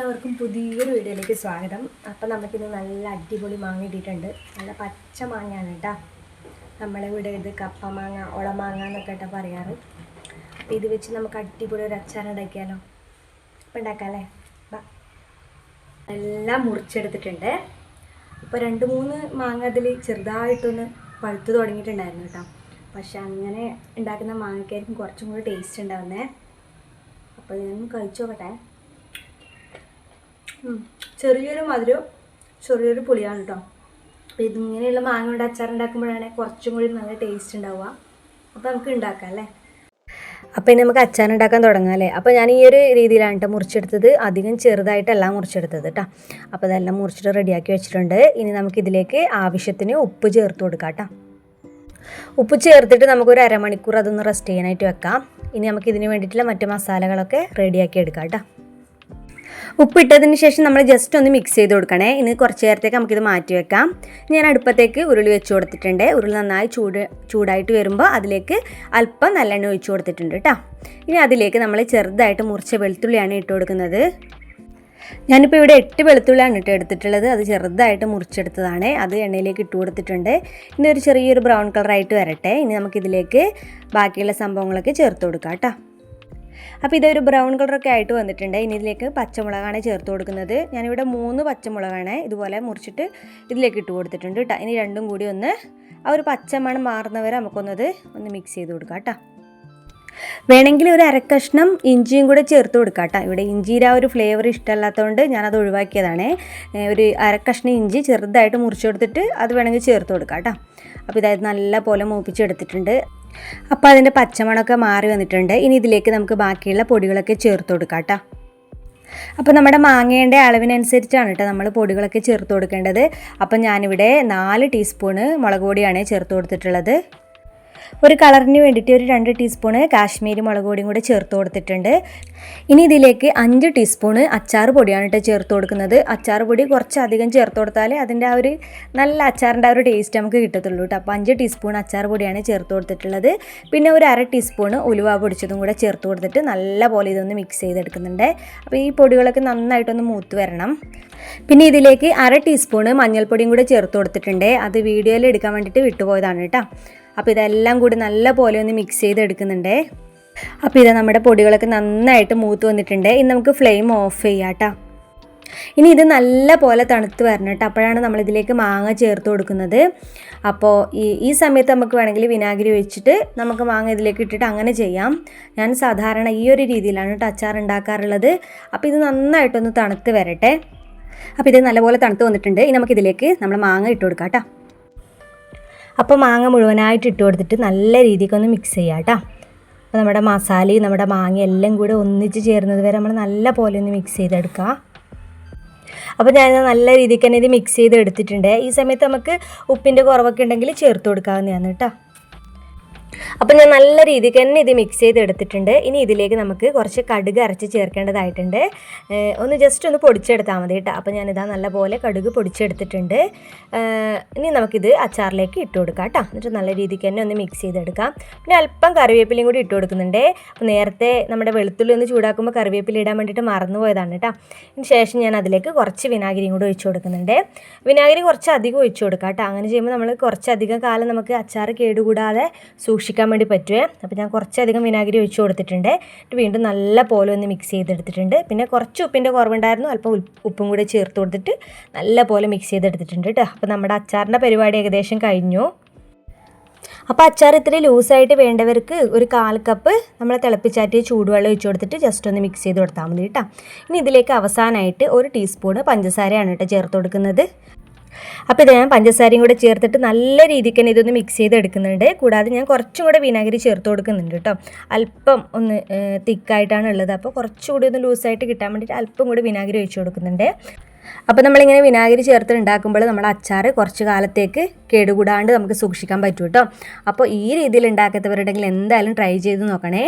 എല്ലാവർക്കും പുതിയൊരു വീഡിയോയിലേക്ക് സ്വാഗതം. അപ്പം നമുക്കിന്ന് നല്ല അടിപൊളി മാങ്ങ കിട്ടിയിട്ടുണ്ട്. നല്ല പച്ച മാങ്ങയാണ് കേട്ടോ. നമ്മളെ ഇവിടെ ഇത് കപ്പ മാങ്ങ, ഒളമാങ്ങ എന്നൊക്കെ കേട്ടോ പറയാറ്. അപ്പം ഇത് വെച്ച് നമുക്ക് അടിപൊളി ഒരു അച്ചാർ ഉണ്ടാക്കിയാലോ? അപ്പം ഉണ്ടാക്കാം അല്ലേ? എല്ലാം മുറിച്ചെടുത്തിട്ടുണ്ട്. അപ്പോൾ 2-3 മാങ്ങ അതിൽ ചെറുതായിട്ടൊന്ന് പഴുത്ത് തുടങ്ങിയിട്ടുണ്ടായിരുന്നു കേട്ടോ. പക്ഷെ അങ്ങനെ ഉണ്ടാക്കുന്ന മാങ്ങയ്ക്കായിരിക്കും കുറച്ചും കൂടി ടേസ്റ്റ് ഉണ്ടാവുന്നത്. അപ്പോൾ ഞാൻ കഴിച്ചു നോക്കട്ടെ. ചെറിയൊരു മധുരവും ചെറിയൊരു പുളിയാണ് കേട്ടോ. അപ്പോൾ ഇതിങ്ങനെയുള്ള മാങ്ങ കൊണ്ട് അച്ചാർ ഉണ്ടാക്കുമ്പോഴാണ് കുറച്ചും കൂടി നല്ല ടേസ്റ്റ് ഉണ്ടാവുക. അപ്പോൾ നമുക്ക് ഉണ്ടാക്കാം അല്ലേ? അപ്പോൾ ഇനി നമുക്ക് അച്ചാർ ഉണ്ടാക്കാൻ തുടങ്ങാം അല്ലേ? അപ്പോൾ ഞാൻ ഈ ഒരു രീതിയിലാണ് കേട്ടോ മുറിച്ചെടുത്തത്. അധികം ചെറുതായിട്ടല്ല മുറിച്ചെടുത്തത് കേട്ടോ. അപ്പോൾ അതെല്ലാം മുറിച്ചിട്ട് റെഡിയാക്കി വെച്ചിട്ടുണ്ട്. ഇനി നമുക്കിതിലേക്ക് ആവശ്യത്തിന് ഉപ്പ് ചേർത്ത് കൊടുക്കാം കേട്ടോ. ഉപ്പ് ചേർത്തിട്ട് നമുക്കൊരു അരമണിക്കൂർ അതൊന്ന് റെസ്റ്റ് ചെയ്യാനായിട്ട് വെക്കാം. ഇനി നമുക്കിതിന് വേണ്ടിയിട്ടുള്ള മറ്റു മസാലകളൊക്കെ റെഡിയാക്കി എടുക്കാം കേട്ടോ. ഉപ്പിട്ടതിന് ശേഷം നമ്മൾ ജസ്റ്റ് ഒന്ന് മിക്സ് ചെയ്ത് കൊടുക്കണേ. ഇനി കുറച്ച് നേരത്തേക്ക് നമുക്കിത് മാറ്റി വെക്കാം. ഞാൻ അടുപ്പത്തേക്ക് ഉരുളി വെച്ച് കൊടുത്തിട്ടുണ്ട്. ഉരുളി നന്നായി ചൂടായിട്ട് വരുമ്പോൾ അതിലേക്ക് അല്പം നല്ലെണ്ണ ഒഴിച്ച് കൊടുത്തിട്ടുണ്ട് കേട്ടോ. ഇനി അതിലേക്ക് നമ്മൾ ചെറുതായിട്ട് മുറിച്ച വെളുത്തുള്ളിയാണ് ഇട്ട് കൊടുക്കുന്നത്. ഞാനിപ്പോൾ ഇവിടെ 8 വെളുത്തുള്ളിയാണ് എടുത്തിട്ടുള്ളത്. അത് ചെറുതായിട്ട് മുറിച്ചെടുത്തതാണ്. അത് എണ്ണയിലേക്ക് ഇട്ട് കൊടുത്തിട്ടുണ്ട്. ഇനി ഒരു ചെറിയൊരു ബ്രൗൺ കളറായിട്ട് വരട്ടെ. ഇനി നമുക്കിതിലേക്ക് ബാക്കിയുള്ള സംഭവങ്ങളൊക്കെ ചേർത്ത് കൊടുക്കാം കേട്ടോ. അപ്പോൾ ഇതൊരു ബ്രൗൺ കളറൊക്കെ ആയിട്ട് വന്നിട്ടുണ്ട്. ഇനി ഇതിലേക്ക് പച്ചമുളകാണ് ചേർത്ത് കൊടുക്കുന്നത്. ഞാനിവിടെ 3 പച്ചമുളകാണ് ഇതുപോലെ മുറിച്ചിട്ട് ഇതിലേക്ക് ഇട്ട് കൊടുത്തിട്ടുണ്ട് കേട്ടോ. ഇനി രണ്ടും കൂടി ഒന്ന് ആ ഒരു പച്ചമണം മാറുന്നവരെ നമുക്കൊന്നത് മിക്സ് ചെയ്ത് കൊടുക്കാം കേട്ടോ. വേണമെങ്കിൽ ഒരു അരക്കഷ്ണം ഇഞ്ചിയും കൂടെ ചേർത്ത് കൊടുക്കാം കേട്ടോ. ഇവിടെ ഇഞ്ചിയുടെ ആ ഒരു ഫ്ലേവർ ഇഷ്ടമല്ലാത്തതുകൊണ്ട് ഞാനത് ഒഴിവാക്കിയതാണ്. ഒരു അരക്കഷ്ണം ഇഞ്ചി ചെറുതായിട്ട് മുറിച്ച് കൊടുത്തിട്ട് അത് വേണമെങ്കിൽ ചേർത്ത് കൊടുക്കാം കേട്ടോ. അപ്പോൾ ഇതായത് നല്ല പോലെ മൂപ്പിച്ചെടുത്തിട്ടുണ്ട്. അപ്പോൾ അതിൻ്റെ പച്ചമണമൊക്കെ മാറി വന്നിട്ടുണ്ട്. ഇനി ഇതിലേക്ക് നമുക്ക് ബാക്കിയുള്ള പൊടികളൊക്കെ ചേർത്ത് കൊടുക്കാം കേട്ടോ. അപ്പോൾ നമ്മുടെ മാങ്ങേൻ്റെ അളവിനനുസരിച്ചാണ് കേട്ടോ നമ്മൾ പൊടികളൊക്കെ ചേർത്ത് കൊടുക്കേണ്ടത്. അപ്പം ഞാനിവിടെ 4 ടീസ്പൂണ് മുളക് പൊടിയാണ് ചേർത്ത് കൊടുത്തിട്ടുള്ളത്. ഒരു കളറിന് വേണ്ടിയിട്ട് ഒരു 2 ടീസ്പൂണ് കാശ്മീരി മുളക് പൊടിയും കൂടെ ചേർത്ത് കൊടുത്തിട്ടുണ്ട്. ഇനി ഇതിലേക്ക് 5 ടീസ്പൂണ് അച്ചാർ പൊടിയാണ് കേട്ടോ ചേർത്ത് കൊടുക്കുന്നത്. അച്ചാർ പൊടി കുറച്ചധികം ചേർത്ത് കൊടുത്താൽ അതിൻ്റെ ആ ഒരു നല്ല അച്ചാറിൻ്റെ ആ ഒരു ടേസ്റ്റ് നമുക്ക് കിട്ടത്തുള്ളൂ കേട്ടോ. അപ്പോൾ 5 ടീസ്പൂൺ അച്ചാർ പൊടിയാണ് ചേർത്ത് കൊടുത്തിട്ടുള്ളത്. പിന്നെ ഒരു 1/2 ടീസ്പൂണ് ഉലുവ പൊടിച്ചതും കൂടെ ചേർത്ത് കൊടുത്തിട്ട് നല്ല പോലെ ഇതൊന്ന് മിക്സ് ചെയ്തെടുക്കുന്നുണ്ട്. അപ്പോൾ ഈ പൊടികളൊക്കെ നന്നായിട്ടൊന്ന് മൂത്ത് വരണം. പിന്നെ ഇതിലേക്ക് 1/2 ടീസ്പൂണ് മഞ്ഞൾപ്പൊടിയും കൂടെ ചേർത്ത് കൊടുത്തിട്ടുണ്ട്. അത് വീഡിയോയിൽ എടുക്കാൻ വേണ്ടിയിട്ട് വിട്ടുപോയതാണ് കേട്ടോ. അപ്പോൾ ഇതെല്ലാം കൂടി നല്ല പോലെ ഒന്ന് മിക്സ് ചെയ്തെടുക്കുന്നുണ്ട്. അപ്പോൾ ഇത് നമ്മുടെ പൊടികളൊക്കെ നന്നായിട്ട് മൂത്ത് വന്നിട്ടുണ്ട്. ഇനി നമുക്ക് ഫ്ലെയിം ഓഫ് ചെയ്യാം കേട്ടോ. ഇനി ഇത് നല്ല പോലെ തണുത്ത് വരണം കേട്ടോ. അപ്പോഴാണ് നമ്മളിതിലേക്ക് മാങ്ങ ചേർത്ത് കൊടുക്കുന്നത്. അപ്പോൾ ഈ സമയത്ത് നമുക്ക് വേണമെങ്കിൽ വിനാഗിരി ഒഴിച്ചിട്ട് നമുക്ക് മാങ്ങ ഇതിലേക്ക് ഇട്ടിട്ട് അങ്ങനെ ചെയ്യാം. ഞാൻ സാധാരണ ഈ ഒരു രീതിയിലാണ് കേട്ടോ അച്ചാർ ഉണ്ടാക്കാറുള്ളത്. അപ്പോൾ ഇത് നന്നായിട്ടൊന്ന് തണുത്ത് വരട്ടെ. അപ്പോൾ ഇത് നല്ലപോലെ തണുത്ത് വന്നിട്ടുണ്ട്. ഇനി നമുക്കിതിലേക്ക് നമ്മൾ മാങ്ങ ഇട്ട് കൊടുക്കാം കേട്ടോ. അപ്പോൾ മാങ്ങ മുഴുവനായിട്ട് ഇട്ട് കൊടുത്തിട്ട് നല്ല രീതിക്കൊന്ന് മിക്സ് ചെയ്യാം കേട്ടോ. അപ്പോൾ നമ്മുടെ മസാലയും നമ്മുടെ മാങ്ങ എല്ലാം കൂടെ ഒന്നിച്ച് ചേർന്നത് വരെ നമ്മൾ നല്ല പോലെ ഒന്ന് മിക്സ് ചെയ്തെടുക്കുക. അപ്പോൾ ഞാൻ നല്ല രീതിക്ക് തന്നെ ഇത് മിക്സ് ചെയ്ത് എടുത്തിട്ടുണ്ട്. ഈ സമയത്ത് നമുക്ക് ഉപ്പിൻ്റെ കുറവൊക്കെ ഉണ്ടെങ്കിൽ ചേർത്ത് കൊടുക്കാവുന്നതാണ് കേട്ടോ. അപ്പോൾ ഞാൻ നല്ല രീതിക്ക് തന്നെ ഇത് മിക്സ് ചെയ്ത് എടുത്തിട്ടുണ്ട്. ഇനി ഇതിലേക്ക് നമുക്ക് കുറച്ച് കടുക് അരച്ച് ചേർക്കേണ്ടതായിട്ടുണ്ട്. ഒന്ന് ജസ്റ്റ് ഒന്ന് പൊടിച്ചെടുത്താൽ മതി കേട്ടോ. അപ്പോൾ ഞാനിതാ നല്ല പോലെ കടുക് പൊടിച്ചെടുത്തിട്ടുണ്ട്. ഇനി നമുക്കിത് അച്ചാറിലേക്ക് ഇട്ട് കൊടുക്കാം കേട്ടോ. എന്നിട്ട് നല്ല രീതിക്ക് തന്നെ ഒന്ന് മിക്സ് ചെയ്തെടുക്കാം. പിന്നെ അല്പം കറിവേപ്പിലയും കൂടി ഇട്ട് കൊടുക്കുന്നുണ്ട്. അപ്പോൾ നേരത്തെ നമ്മുടെ വെളുത്തുള്ളി ഒന്ന് ചൂടാക്കുമ്പോൾ കറിവേപ്പില ഇടാൻ വേണ്ടിയിട്ട് മറന്നുപോയതാണ് കേട്ടോ. ഇതിന് ശേഷം ഞാൻ അതിലേക്ക് കുറച്ച് വിനാഗിരിയും കൂടി ഒഴിച്ച് കൊടുക്കുന്നുണ്ട്. വിനാഗിരി കുറച്ച് അധികം ഒഴിച്ച് കൊടുക്കാം കേട്ടോ. അങ്ങനെ ചെയ്യുമ്പോൾ നമ്മൾ കുറച്ചധികം കാലം നമുക്ക് അച്ചാർ കേടുകൂടാതെ സൂക്ഷിക്കാൻ വേണ്ടി പറ്റുമേ. അപ്പോൾ ഞാൻ കുറച്ചധികം വിനാഗിരി ഒഴിച്ച് കൊടുത്തിട്ടുണ്ട്. വീണ്ടും നല്ല പോലെ ഒന്ന് മിക്സ് ചെയ്തെടുത്തിട്ടുണ്ട്. പിന്നെ കുറച്ച് ഉപ്പിൻ്റെ കുറവുണ്ടായിരുന്നു. അല്പം ഉപ്പും കൂടെ ചേർത്ത് കൊടുത്തിട്ട് നല്ല പോലെ മിക്സ് ചെയ്തെടുത്തിട്ടുണ്ട് കേട്ടോ. അപ്പോൾ നമ്മുടെ അച്ചാറിൻ്റെ പരിപാടി ഏകദേശം കഴിഞ്ഞു. അപ്പോൾ അച്ചാർ ഇത്തിരി ലൂസായിട്ട് വേണ്ടവർക്ക് ഒരു 1/4 കപ്പ് നമ്മൾ തിളപ്പിച്ചാറ്റിയ ചൂടുവെള്ളം ഒഴിച്ച് കൊടുത്തിട്ട് ജസ്റ്റ് ഒന്ന് മിക്സ് ചെയ്ത് കൊടുത്താൽ മതി കേട്ടോ. ഇനി ഇതിലേക്ക് അവസാനമായിട്ട് 1 ടീസ്പൂണ് പഞ്ചസാരയാണ് കേട്ടോ ചേർത്ത് കൊടുക്കുന്നത്. അപ്പോൾ ഇത് ഞാൻ പഞ്ചസാരയും കൂടെ ചേർത്തിട്ട് നല്ല രീതിക്ക് തന്നെ ഇതൊന്ന് മിക്സ് ചെയ്തെടുക്കുന്നുണ്ട്. കൂടാതെ ഞാൻ കുറച്ചും കൂടെ വിനാഗിരി ചേർത്ത് കൊടുക്കുന്നുണ്ട് കേട്ടോ. അല്പം ഒന്ന് തിക്കായിട്ടാണ് ഉള്ളത്. അപ്പോൾ കുറച്ചുകൂടി ഒന്ന് ലൂസായിട്ട് കിട്ടാൻ വേണ്ടിയിട്ട് അല്പം കൂടി വിനാഗിരി ഒഴിച്ച് കൊടുക്കുന്നുണ്ട്. അപ്പോൾ നമ്മളിങ്ങനെ വിനാഗിരി ചേർത്ത് ഉണ്ടാക്കുമ്പോൾ നമ്മുടെ അച്ചാർ കുറച്ച് കാലത്തേക്ക് കേടുകൂടാണ്ട് നമുക്ക് സൂക്ഷിക്കാൻ പറ്റും കേട്ടോ. അപ്പോൾ ഈ രീതിയിൽ ഉണ്ടാക്കാത്തവരുണ്ടെങ്കിൽ എന്തായാലും ട്രൈ ചെയ്ത് നോക്കണേ.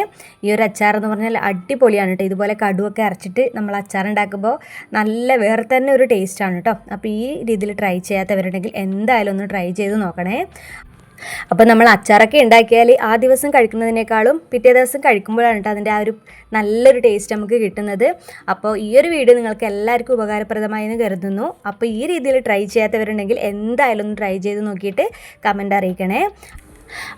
ഈ ഒരു അച്ചാർ എന്ന് പറഞ്ഞാൽ അടിപൊളിയാണ് കേട്ടോ. ഇതുപോലെ കടുവൊക്കെ അരച്ചിട്ട് നമ്മൾ അച്ചാർ ഉണ്ടാക്കുമ്പോൾ നല്ല വേറെ തന്നെ ഒരു ടേസ്റ്റാണ് കേട്ടോ. അപ്പോൾ ഈ രീതിയിൽ ട്രൈ ചെയ്യാത്തവരുണ്ടെങ്കിൽ എന്തായാലും ഒന്ന് ട്രൈ ചെയ്ത് നോക്കണേ. അപ്പോൾ നമ്മൾ അച്ചാറൊക്കെ ഉണ്ടാക്കിയാൽ ആ ദിവസം കഴിക്കുന്നതിനേക്കാളും പിറ്റേ ദിവസം കഴിക്കുമ്പോഴാണ് കേട്ടോ അതിൻ്റെ ആ ഒരു നല്ലൊരു ടേസ്റ്റ് നമുക്ക് കിട്ടുന്നത്. അപ്പോൾ ഈ ഒരു വീഡിയോ നിങ്ങൾക്ക് എല്ലാവർക്കും ഉപകാരപ്രദമായെന്ന് കരുതുന്നു. അപ്പോൾ ഈ രീതിയിൽ ട്രൈ ചെയ്യാത്തവരുണ്ടെങ്കിൽ എന്തായാലും ഒന്ന് ട്രൈ ചെയ്ത് നോക്കിയിട്ട് കമൻ്റ് അറിയിക്കണേ.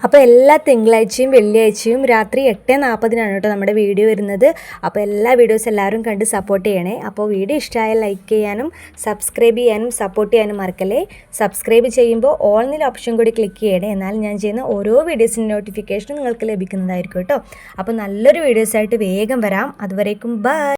അപ്പോൾ എല്ലാ തിങ്കളാഴ്ചയും വെള്ളിയാഴ്ചയും രാത്രി 8:40 കേട്ടോ നമ്മുടെ വീഡിയോ വരുന്നത്. അപ്പോൾ എല്ലാ വീഡിയോസ് എല്ലാവരും കണ്ട് സപ്പോർട്ട് ചെയ്യണേ. അപ്പോൾ വീഡിയോ ഇഷ്ടമായാൽ ലൈക്ക് ചെയ്യാനും സബ്സ്ക്രൈബ് ചെയ്യാനും സപ്പോർട്ട് ചെയ്യാനും മറക്കല്ലേ. സബ്സ്ക്രൈബ് ചെയ്യുമ്പോൾ ഓൾ എന്നുള്ള ഓപ്ഷൻ കൂടി ക്ലിക്ക് ചെയ്യണേ. എന്നാൽ ഞാൻ ചെയ്യുന്ന ഓരോ വീഡിയോസിൻ്റെ നോട്ടിഫിക്കേഷനും നിങ്ങൾക്ക് ലഭിക്കുന്നതായിരിക്കും കേട്ടോ. അപ്പോൾ നല്ലൊരു വീഡിയോസായിട്ട് വേഗം വരാം. അതുവരേക്കും ബൈ.